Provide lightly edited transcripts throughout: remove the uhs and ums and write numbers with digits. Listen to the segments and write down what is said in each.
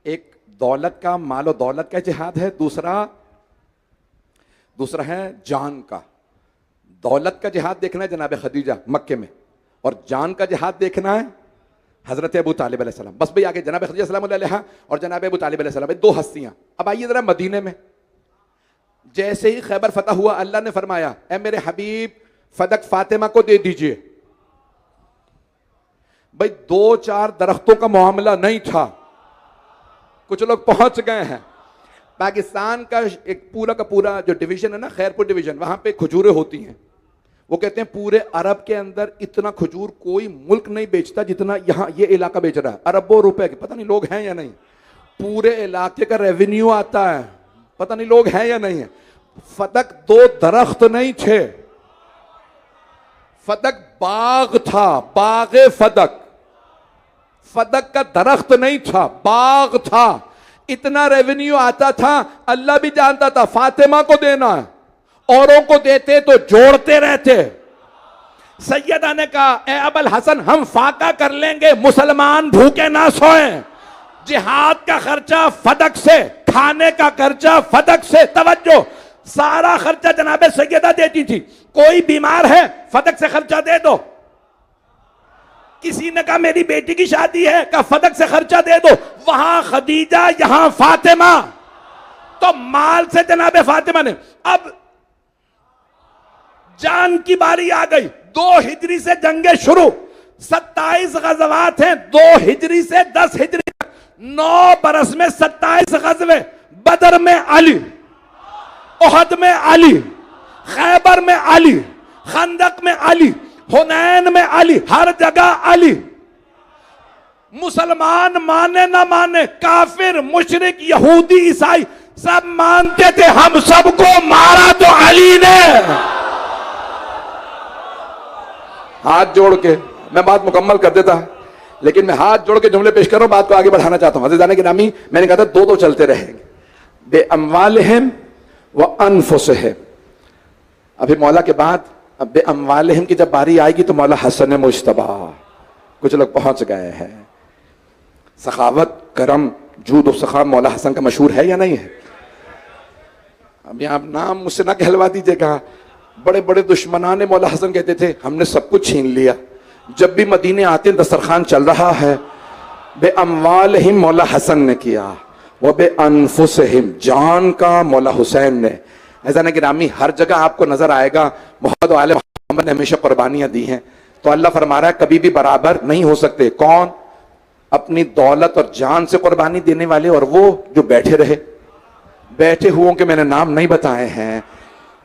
एक दौलत का, माल और दौलत का जिहाद है, दूसरा है जान का। दौलत का जिहाद देखना है जनाब खदीजा मक्के में, और जान का जिहाद देखना है हजरत अबू तालिब अलैहिस्सलाम। बस भाई आगे जनाब खदीजा सलाम अलैहा और जनाब अबू तालिब अलैहिस्सलाम, दो हस्तियां। अब आइए जरा मदीने में, जैसे ही खैबर फतह हुआ अल्लाह ने फरमाया ए मेरे हबीब फदक फातिमा को दे दीजिए। भाई 2-4 दरख्तों का मामला नहीं था, कुछ लोग पहुंच गए हैं। पाकिस्तान का एक पूरा का पूरा जो डिवीजन है ना, खैरपुर डिवीजन, वहां पे खजूरें होती हैं। वो कहते हैं पूरे अरब के अंदर इतना खजूर कोई मुल्क नहीं बेचता जितना यहां ये इलाका बेच रहा है। अरबों रुपए के, पता नहीं लोग हैं या नहीं, पूरे इलाके का रेवेन्यू आता है, पता नहीं लोग हैं या नहीं है। फदक 2 दरख्त नहीं थे, फदक बाग था, बागे फदक। फदक का दरख्त नहीं था, बाग था। इतना रेवेन्यू आता था, अल्लाह भी जानता था फातिमा को देना है, औरों को देते तो जोड़ते रहते। सैयदा ने कहा ए अबुल हसन हम फाका कर लेंगे, मुसलमान भूखे ना सोए। जिहाद का खर्चा फदक से, खाने का खर्चा फदक से। तवज्जो, सारा खर्चा जनाबे सैयदा देती थी। कोई बीमार है, फदक से खर्चा दे दो। किसी ने कहा मेरी बेटी की शादी है, कहा फदक से खर्चा दे दो। वहां खदीजा, यहां फातिमा, तो माल से जनाबे फातिमा ने। अब जान की बारी आ गई। 2 हिजरी से जंगे शुरू, 27 गज़वात हैं। 2 हिजरी से 10 हिजरी तक 9 बरस में 27 गज़वे। बदर में अली, उहद में अली, खैबर में अली, खंदक में अली, हुनैन में अली, हर जगह अली। मुसलमान माने ना माने, काफिर, मुशरिक, यहूदी, ईसाई सब मानते थे हम सबको मारा तो अली ने। हाथ जोड़ के मैं बात मुकम्मल कर देता, लेकिन मैं हाथ जोड़ के जुमले पेश कर रहा हूं, बात को आगे बढ़ाना चाहता हूं। अज़ीज़ाने गिरामी, मैंने कहा था 2 चलते रहेंगे, बे अम्वालिहिम व अनफुसिहिम। अभी मौला के बाद अब बे अम्वालिहिम की जब बारी आएगी तो मौला हसन मुश्तबा, कुछ लोग पहुंच गए हैं। सखावत, करम, जूद और सखा मौला हसन का मशहूर है या नहीं है? अभी आप नाम मुझसे ना कहलवा दीजिएगा। बड़े बड़े दुश्मनाने मौला हसन कहते थे हमने सब कुछ छीन लिया। जब भी मदीने आते दस्तरखान चल रहा है। बे अम्वालिहिम मौला हसन ने किया, वह बे अनफुसिहिम जान का मौला हुसैन ने। ऐसा ना गिरामी, हर जगह आपको नजर आएगा मोहम्मद आले मोहम्मद ने हमेशा कुर्बानियां दी हैं। तो अल्लाह फरमा रहा है कभी भी बराबर नहीं हो सकते। कौन? अपनी दौलत और जान से कुर्बानी देने वाले और वो जो बैठे रहे। बैठे हुओं के मैंने नाम नहीं बताए हैं।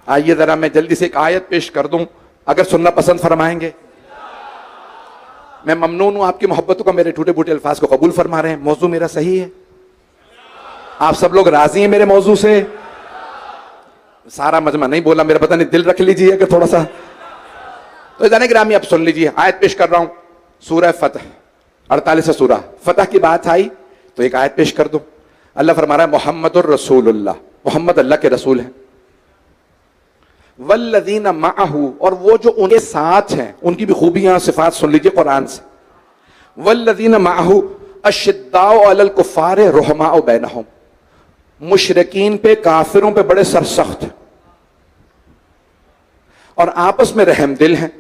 आइए जरा मैं जल्दी से एक आयत पेश कर दूं, अगर सुनना पसंद फरमाएंगे। मैं ममनून हूं आपकी मोहब्बतों का, मेरे टूटे फूटे अल्फाज को कबूल फरमा रहे हैं। मौजू मेरा सही है? आप सब लोग राजी हैं मेरे मौजू से? सारा मजमा नहीं बोला, मेरा पता नहीं, दिल रख लीजिए कि थोड़ा सा। तो जाने ग्रामी आप सुन लीजिए, आयत पेश कर रहा हूं। सूरह फतह 48 सूरह फतह की बात आई तो एक आयत पेश कर दो। अल्लाह फरमा रहा है मोहम्मदुर रसूलुल्लाह, मोहम्मद अल्लाह के रसूल हैं। वल्लज़ीना माअहू, और वो जो उनके साथ हैं उनकी भी खूबियां सिफात सुन लीजिए कुरान से। वल्लज़ीना माअहू अशिद्दाउ अलल कुफ़ार रुहमाउ बैनहुम, मुशरिकीन पे, काफिरों पे बड़े सरसख्त हैं और आपस में रहम दिल हैं।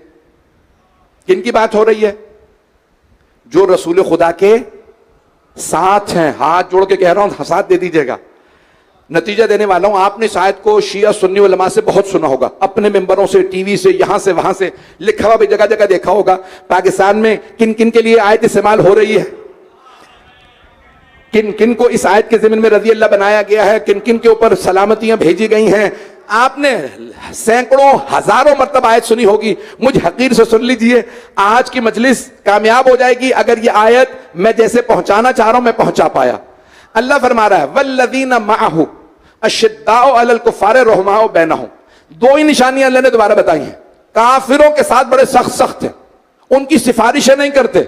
किन की बात हो रही है? जो रसूल खुदा के साथ हैं। हाथ जोड़ के कह रहा हूं, साथ दे दीजिएगा। नतीजा देने वाला हूं, आपने शायद को शिया सुन्नी उलमा से बहुत सुना होगा, अपने मेंबरों से, टीवी से, यहां से वहां से, लिखा हुआ भी जगह जगह देखा होगा। पाकिस्तान में किन किन के लिए आयत इस्तेमाल हो रही है, किन किन को इस आयत के ज़िम्न में रज़ी अल्लाह बनाया गया है, किन किन के ऊपर सलामतियां भेजी गई हैं। आपने सैकड़ों हजारों मरतबा आयत सुनी होगी। मुझ हकीर से सुन लीजिए, आज की मजलिस कामयाब हो जाएगी अगर ये आयत मैं जैसे पहुंचाना चाह रहा हूं मैं पहुंचा पाया। अल्लाह फरमा रहा है वल्लज़ीना माअहू अशिद्दाउ अलल कुफ़ार रुहमाउ बैनहुम। 2 ही निशानियां अल्लाह ने दोबारा बताई हैं। काफिरों के साथ बड़े सख्त सख्त हैं, उनकी सिफारिशें नहीं करते।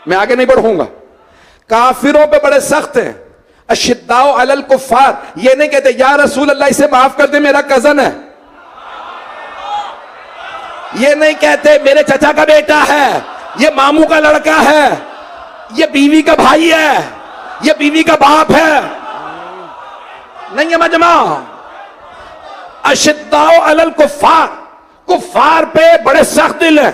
मैं आगे नहीं बढ़ूंगा। काफिरों पे बड़े सख्त हैं। अशिद्दाउ अलल कुफ़ार, ये नहीं कहते या रसूल अल्लाह इसे माफ कर दे मेरा कजन है। ये नहीं कहते मेरे चचा का बेटा है। ये मामू का लड़का है, ये बीवी का भाई है, ये बीवी का बाप है। नहीं है मजमा। अशिद्दाओ अलल कुफ्फार, कुफ्फार पे बड़े सख्त दिल है,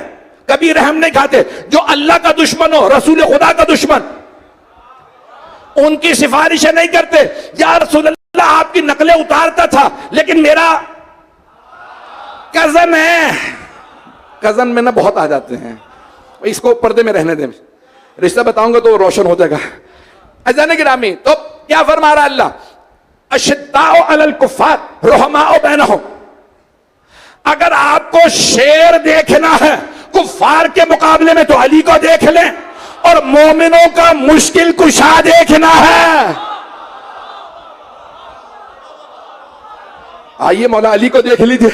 कभी रहम नहीं खाते। जो अल्लाह का दुश्मन हो, रसूल खुदा का दुश्मन, उनकी सिफारिशें नहीं करते। या रसूल अल्लाह आपकी नकलें उतारता था, लेकिन मेरा कजन है, कजन में ना बहुत आ जाते हैं, इसको पर्दे में रहने दें, रिश्ता बताऊंगा तो रोशन हो जाएगा। अज़ान गिरामी, तो क्या फरमा रहा अल्लाह, अशिद्दाओ अलल कुफ्फार रुहमाओ बैनहुम। अगर आपको शेर देखना है कुफ्फार के मुकाबले में तो अली को देख लें, और मोमिनों का मुश्किल कुशा देखना है, आइए मौला अली को देख लीजिए।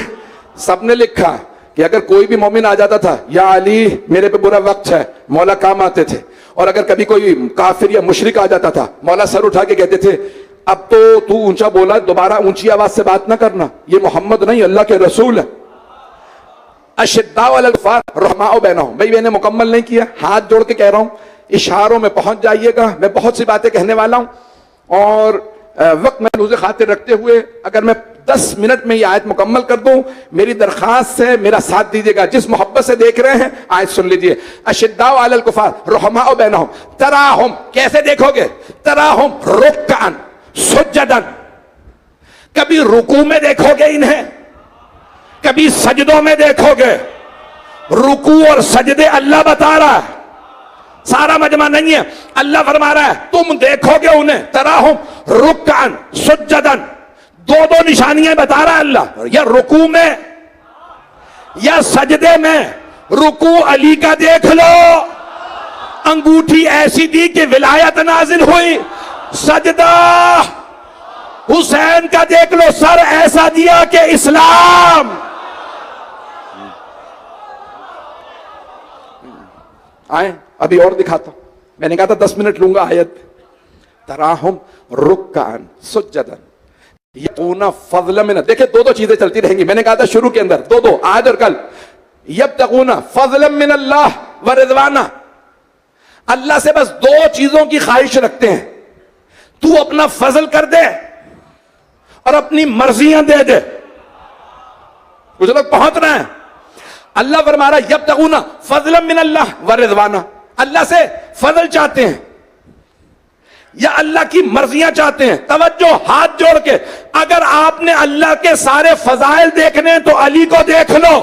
सबने लिखा कि अगर कोई भी मोमिन आ जाता था, या अली मेरे पे बुरा वक्त है, मौला काम आते थे। और अगर कभी कोई काफिर या मुशरिक आ जाता था, मौला सर उठा के कहते थे, अब तो तू ऊंचा बोला, दोबारा ऊंची आवाज से बात ना करना, ये मोहम्मद नहीं अल्लाह के रसूल है। अशिद्दाओ अलल कुफ्फार रुहमाओ बैनहुम। भाई मैंने मुकम्मल नहीं किया, हाथ जोड़ के कह रहा हूं, इशारों में पहुंच जाइएगा। मैं बहुत सी बातें कहने वाला हूं और वक्त में लूज़े खातिर रखते हुए अगर मैं 10 मिनट में ये आयत मुकम्मल कर दूं, मेरी दरखास्त है, मेरा साथ दीजिएगा। जिस मोहब्बत से देख रहे हैं आयत सुन लीजिए। अशिद्दाओ अलल कुफ्फार रुहमाओ बैनहुम तराहुम, कैसे देखोगे, तराहुम रुक्कान सुज्जदन, कभी रुकू में देखोगे इन्हें, कभी सजदों में देखोगे। रुकू और सजदे अल्लाह बता रहा है, सारा मजमा नहीं है। अल्लाह फरमा रहा है तुम देखोगे उन्हें, तराहुम रुक्कान सुज्जदन, दो दो निशानियां बता रहा है अल्लाह, या रुकू में या सजदे में। रुकू अली का देख लो, अंगूठी ऐसी दी कि विलायत नाजिल हुई। सजदा हुसैन का देख लो, सर ऐसा दिया कि इस्लाम। आए अभी और दिखाता हूं, मैंने कहा था 10 मिनट लूंगा आयत। तराहुम रुक्कान सुज्जदन यबतगूना फज़लन मिन, देखिए दो दो चीजें चलती रहेंगी। मैंने कहा था शुरू के अंदर दो दो, आज और कल। यबतगूना फज़लन मिन अल्लाह व रिज़वाना, अल्लाह से बस दो चीजों की ख्वाहिश रखते हैं, तू अपना फजल कर दे और अपनी मर्जियां दे दे। कुछ लोग पहुंच रहे हैं। अल्लाह फरमा रहा है यबतगूना फज़लन मिन अल्लाह व रिज़वाना, अल्लाह से फजल चाहते हैं या अल्लाह की मर्जियां चाहते हैं। तवज्जो, हाथ जोड़ के, अगर आपने अल्लाह के सारे फजाइल देखने हैं तो अली को देख लो,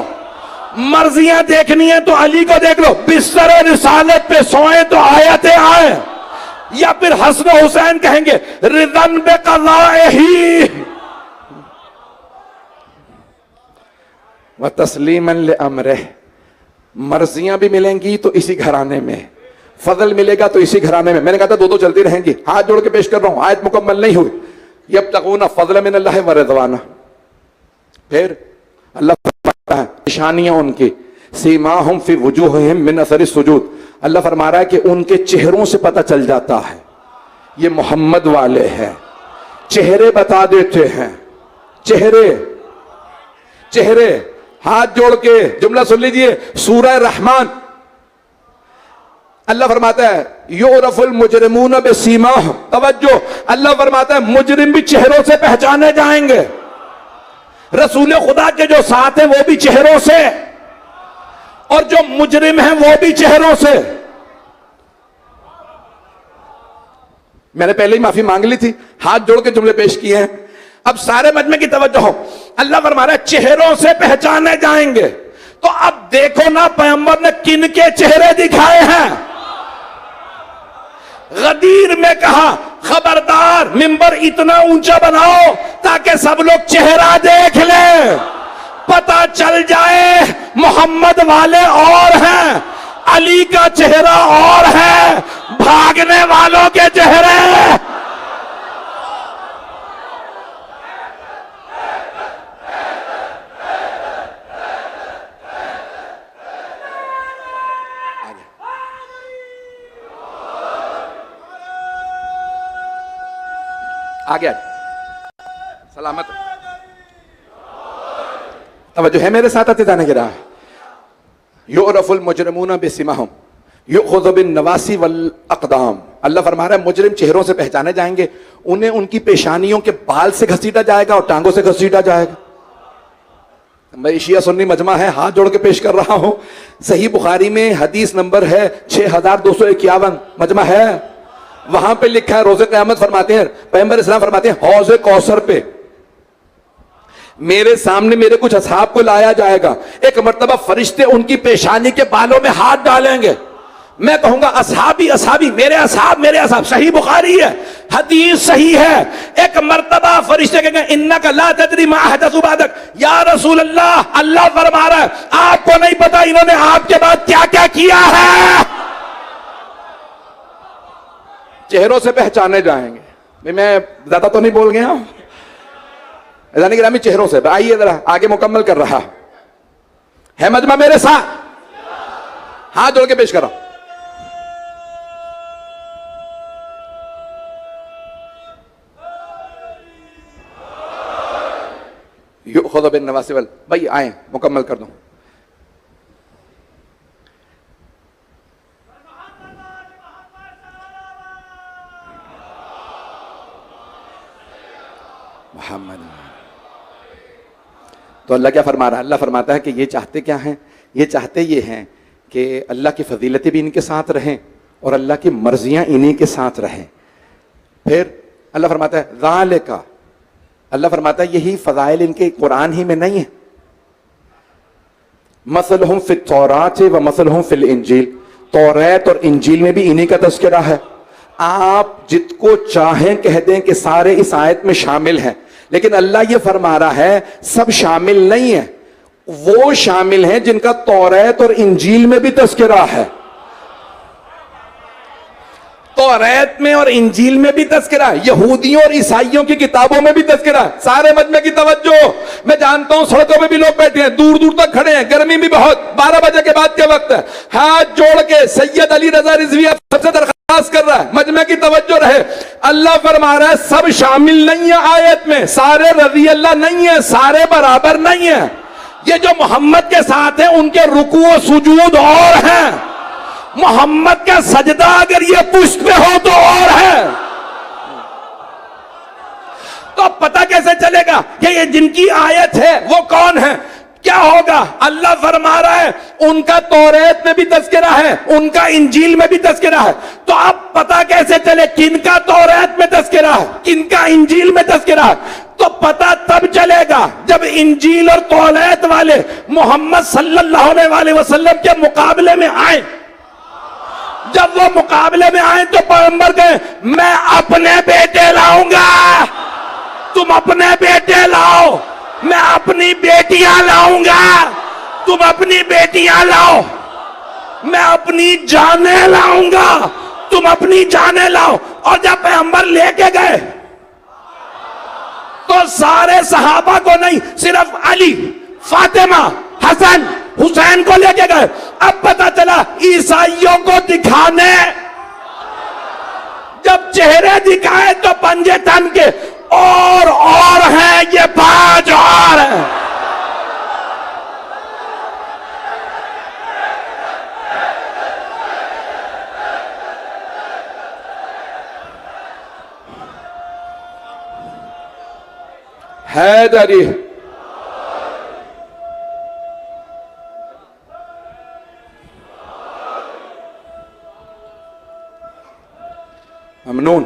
मर्जियां देखनी है तो अली को देख लो। बिस्तर रिसालत पे सोए तो आयतें आए, या फिर हसन हुसैन कहेंगे रिदन बे क़ज़ाइही व तस्लीमन ले अमरे। मर्जियां भी मिलेंगी तो इसी घराने में, फजल मिलेगा तो इसी घराने में। मैंने कहा था दो दो चलती रहेंगी, हाथ जोड़ के पेश कर रहा हूं, आयत मुकम्मल नहीं हुई। यबतगूना फज़लन मिन अल्लाह व रिज़वाना, फिर अल्लाह फरमाता है निशानियां उनकी, सीमाहुम फी वुजूहिहिम मिन असरि सुजूद, अल्लाह फरमा रहा है कि उनके चेहरों से पता चल जाता है ये मोहम्मद वाले हैं। चेहरे बता देते हैं, चेहरे चेहरे। हाथ जोड़ के जुमला सुन लीजिए, सूरह रहमान अल्लाह फरमाता है युरफुल मुजरिमून बिसीमाहुम, तवज्जो, अल्लाह फरमाता है मुजरिम भी चेहरों से पहचाने जाएंगे। रसूल खुदा के जो साथ हैं वो भी चेहरों से, और जो मुजरिम हैं वो भी चेहरों से। मैंने पहले ही माफी मांग ली थी, हाथ जोड़ के जुमले पेश किए हैं। अब सारे मजमे की तवज्जो हो, अल्लाह फरमा रहा है चेहरों से पहचाने जाएंगे। तो अब देखो ना पैगंबर ने किन के चेहरे दिखाए हैं। गदीर में कहा खबरदार मिंबर इतना ऊंचा बनाओ ताकि सब लोग चेहरा देख ले, पता चल जाए मोहम्मद वाले और हैं, अली का चेहरा और है, भागने वालों के चेहरे। आ गया सलामत, तवज्जो है मेरे साथ, आते जाने गिरा। युरफुल मुजरिमून बिसीमाहुम, युखज़ बिन नवासी वल अक़दाम, अल्लाह फरमा रहा है मुजरिम चेहरों से पहचाने जाएंगे, उन्हें उनकी पेशानियों के बाल से घसीटा जाएगा और टांगों से घसीटा जाएगा। मैं शिया सुन्नी मजमा है, हाथ जोड़ के पेश कर रहा हूं, सही बुखारी में हदीस नंबर है 6251, मजमा है, वहां पे लिखा है रोज़े क़यामत फरमाते हैं पैगंबर इस्लाम फरमाते हैं हौज़े कौसर पे मेरे सामने मेरे कुछ असहाब को लाया जाएगा, एक मर्तबा फरिश्ते उनकी पेशानी के बालों में हाथ डालेंगे, मैं कहूंगा असहाबी असहाबी, मेरे असहाब मेरे असहाब, सही बुखारी है, हदीस सही है। एक मर्तबा फरिश्ते कहेंगे इन्नका ला तदरी मा अहदसु बादक, या रसूल अल्लाह, अल्लाह फरमा रहा है आपको नहीं पता इन्होंने आपके बाद क्या क्या किया है। चेहरों से पहचाने जाएंगे। मैं ज्यादा तो नहीं बोल गया, यानी गिरामी चेहरों से। आइए जरा आगे मुकम्मल कर रहा है मजमा मेरे साथ, हाथ जोड़ के पेश कर रहा हूं। युखज़ बिन नवासी वल, भाई आए मुकम्मल कर दूं। मोहम्मद। तो अल्लाह क्या फरमा रहा है? अल्लाह फरमाता है कि ये चाहते क्या हैं? ये चाहते ये हैं कि अल्लाह की फजीलतें भी इनके साथ रहें और अल्लाह की मर्जियां इन्हीं के साथ रहें। फिर अल्लाह फरमाता है ज़ालिका, अल्लाह फरमाता है यही फजाइल इनके कुरान ही में नहीं है। मसलहुम फित तौरात व मसलहुम फिल इंजील, तौरात और इंजील में भी इन्हीं का तज़किरा है। आप जितको चाहें कह दें कि सारे इस आयत में शामिल हैं, लेकिन अल्लाह ये फरमा रहा है सब शामिल नहीं है, वो शामिल हैं जिनका तौरात और इंजील में भी तज़किरा है। तौरात में और इंजील में भी तज़किरा है, यहूदियों और ईसाइयों की किताबों में भी तज़किरा है। सारे मजमे की तवज्जो, मैं जानता हूं सड़कों में भी लोग बैठे हैं, दूर दूर तक खड़े हैं, गर्मी भी बहुत, 12 बजे के बाद के वक्त है, हाथ जोड़ के सैयद अली रजा रिजवी सबसे दरखास्त कर रहा है मजमे की तवज्जो रहे। अल्लाह फरमा रहा है सब शामिल नहीं है आयत में, सारे रजी अल्लाह नहीं है, सारे बराबर नहीं है। ये जो मोहम्मद के साथ है उनके रुकू और सुजूद और हैं, मोहम्मद का सजदा अगर ये पुष्ट पे हो तो और है। तो पता कैसे चलेगा कि ये जिनकी आयत है वो कौन है? क्या होगा? अल्लाह फरमा रहा है उनका तौरात में भी तज़किरा है, उनका इंजील में भी तज़किरा है। तो अब पता कैसे चले किनका तौरात में तज़किरा है, किनका इंजील में तज़किरा है? तो पता तब चलेगा जब इंजील और तौरात वाले मोहम्मद सल्लल्लाहु अलैहि वसल्लम के मुकाबले में आए। जब वो मुकाबले में आए तो पैगंबर कहे मैं अपने बेटे लाऊंगा, तुम अपने बेटे लाओ, मैं अपनी बेटियां लाऊंगा, तुम अपनी बेटियां लाओ, मैं अपनी जाने लाऊंगा, तुम अपनी जाने लाओ। और जब पैगंबर लेके गए तो सारे सहाबा को नहीं, सिर्फ अली, फातिमा, हसन, हुसैन को लेके गए। अब पता चला ईसाइयों को दिखाने, जब चेहरे दिखाए तो पंजे तन के और हैं, ये 5 और हैं। हैदरी ममनून,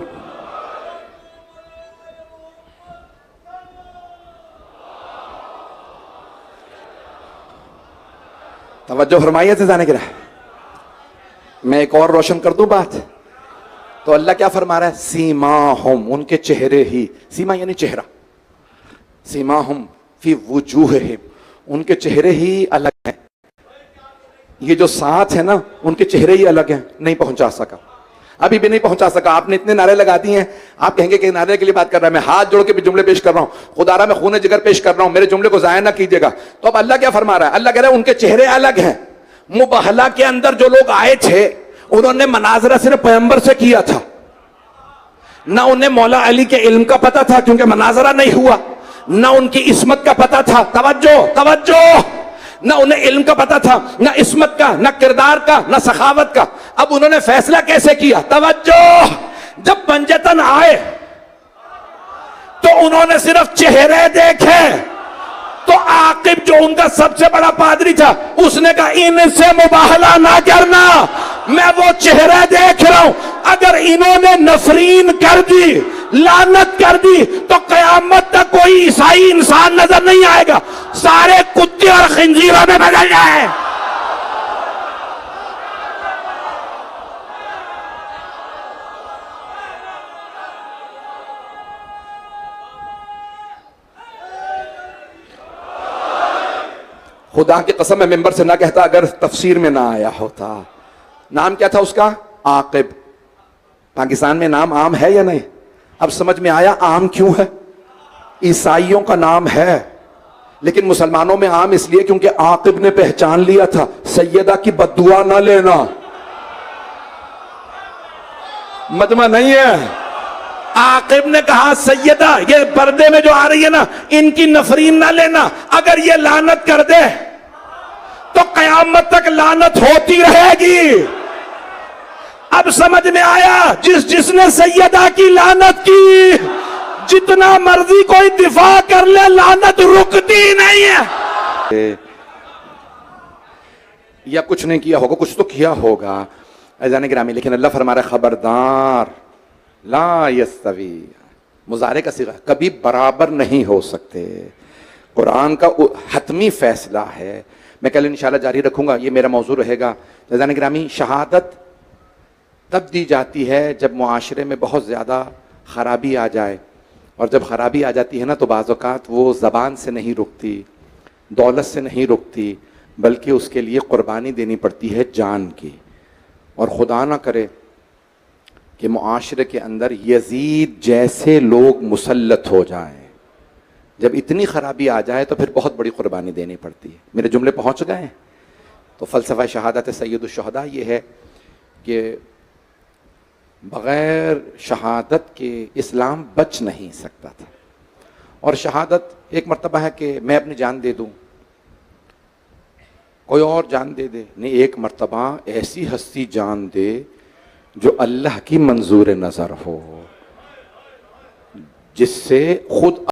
तवज्जो फरमाइए से जाने के रहा। मैं एक और रोशन कर दूं बात। तो अल्लाह क्या फरमा रहा है? सीमा हम, उनके चेहरे ही, सीमा यानी चेहरा, सीमा हम फी वुजूहिहिम, उनके चेहरे ही अलग हैं। ये जो साथ है ना उनके चेहरे ही अलग हैं। नहीं पहुंचा सका, अभी भी नहीं पहुंचा सका। आपने इतने नारे लगा दिए हैं, आप कहेंगे कि नारे के लिए बात कर रहा है, मैं हाथ जोड़ के भी जुमले पेश कर रहा हूं, खुदारा में खून जिगर पेश कर रहा हूं, मेरे जुमले को जाया ना कीजिएगा। तो अब अल्लाह क्या फरमा रहा है? अल्लाह कह रहा है उनके चेहरे अलग हैं। मुबहला के अंदर जो लोग आए थे उन्होंने मनाजरा सिर्फ पैगंबर से किया था, ना उन्हें मौला अली के इल्म का पता था क्योंकि मनाजरा नहीं हुआ, ना उनकी इस्मत का पता था। तवज्जो तवज्जो, ना उन्हें इल्म का पता था, ना इस्मत का, ना किरदार का, ना सखावत का। अब उन्होंने फैसला कैसे किया? तवज्जो, जब पंजतन आए तो उन्होंने सिर्फ चेहरे देखे, तो आकिब जो उनका सबसे बड़ा पादरी था उसने कहा इनसे मुबाहला ना करना, मैं वो चेहरा देख रहा हूं, अगर इन्होंने नफरीन कर दी, लानत कर दी, तो कयामत तक कोई ईसाई इंसान नजर नहीं आएगा, सारे कुत्ते और खिंजीरों में बदल जाए। खुदा की कसम मैं मिंबर से ना कहता अगर तफसीर में ना आया होता। नाम क्या था उसका? आकिब। पाकिस्तान में नाम आम है या नहीं? अब समझ में आया आम क्यों है। ईसाइयों का नाम है लेकिन मुसलमानों में आम इसलिए क्योंकि आकिब ने पहचान लिया था सैयदा की बद्दुआ ना लेना। मजमा नहीं है। आकिब ने कहा सैयदा ये पर्दे में जो आ रही है ना, इनकी नफरीन ना लेना, अगर ये लानत कर दे तो कयामत तक लानत होती रहेगी। अब समझ में आया जिसने सैयदा की लानत की, जितना मर्जी कोई दिफा कर ले, लानत रुकती नहीं है। या कुछ नहीं किया होगा, कुछ तो किया होगा अज़ान गिरामी, लेकिन अल्लाह फरमा रहा खबरदार ला यस्तवी, मुजारे का सिगा, कभी बराबर नहीं हो सकते। कुरान का हतमी फैसला है। मैं कल इंशाल्लाह जारी रखूंगा, ये मेरा मौजू रहेगा। अज़ान गिरामी, शहादत तब दी जाती है जब मुआशरे में बहुत ज़्यादा ख़राबी आ जाए, और जब ख़राबी आ जाती है ना तो बाज़ औक़ात वो ज़बान से नहीं रुकती, दौलत से नहीं रुकती, बल्कि उसके लिए क़ुरबानी देनी पड़ती है जान की। और खुदा ना करे कि मुआशरे के अंदर यजीद जैसे लोग मुसल्लत हो जाएं। जब इतनी ख़राबी आ जाए तो फिर बहुत बड़ी क़ुरबानी देनी पड़ती है। मेरे जुमले पहुँच गए? तो फ़लसफ़ा शहादत सैयदुश्शुहदा ये है कि बग़ैर शहादत के इस्लाम बच नहीं सकता था। और शहादत एक मर्तबा है कि मैं अपनी जान दे दूँ, कोई और जान दे दे, नहीं, एक मर्तबा ऐसी हस्ती जान दे जो अल्लाह की मंजूर नज़र हो, जिससे खुद